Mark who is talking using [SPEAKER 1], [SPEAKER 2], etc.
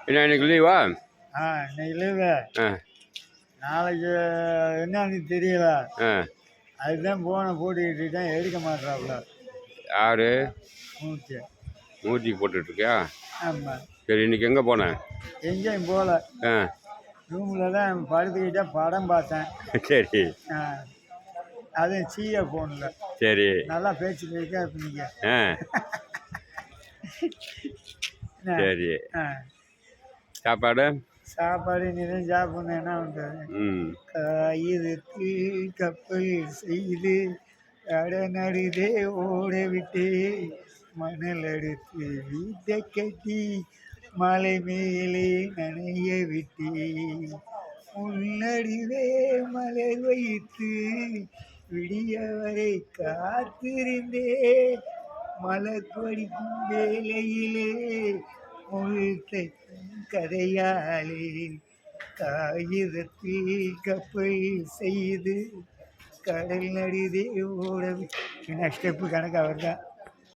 [SPEAKER 1] என்ன இன்னைக்கு லீவா?
[SPEAKER 2] இன்னைக்கு லீவு.
[SPEAKER 1] ஆ
[SPEAKER 2] நாளைக்கு என்னன்னு தெரியல.
[SPEAKER 1] ஆ
[SPEAKER 2] அதுதான் போனை போட்டுக்கிட்டு இருக்கேன், எடுக்க மாட்டாப்புல.
[SPEAKER 1] யாரு?
[SPEAKER 2] மூச்சு.
[SPEAKER 1] மூர்த்தி போட்டுட்ருக்கியா?
[SPEAKER 2] ஆமாம்.
[SPEAKER 1] சரி, இன்னைக்கு எங்கே போனேன்?
[SPEAKER 2] எங்கேயும் போகல.
[SPEAKER 1] ஆ
[SPEAKER 2] ரூமில் தான் படுத்துக்கிட்டே படம் பார்த்தேன்.
[SPEAKER 1] சரி
[SPEAKER 2] அதுவும் சீய ஃபோனில்.
[SPEAKER 1] சரி.
[SPEAKER 2] நல்லா பேச்சு பேச்சா இருப்பீங்க.
[SPEAKER 1] ஆ சரி. சாப்பாடு
[SPEAKER 2] சாப்பாடு இனிதான் சாப்பிடணும். என்ன பண்ணுறது? காகிதத்தில் கப்பல் செய்து கடனடுதே ஓட விட்டு மணல் எடுத்து வீட்டை கட்டி மலை மேலே நனைய விட்டு முன்னடிவே மலர் வைத்து விடிய வரை காத்திருந்தே மலர் படிக்கும் வேலையிலே முழுத்த கதையாலே காகிதத்தில் கப்பல் செய்து கடல் நடுதே ஓட. நெக்ஸ்ட் ஸ்டெப்பு கணக்கு அவர் தான்.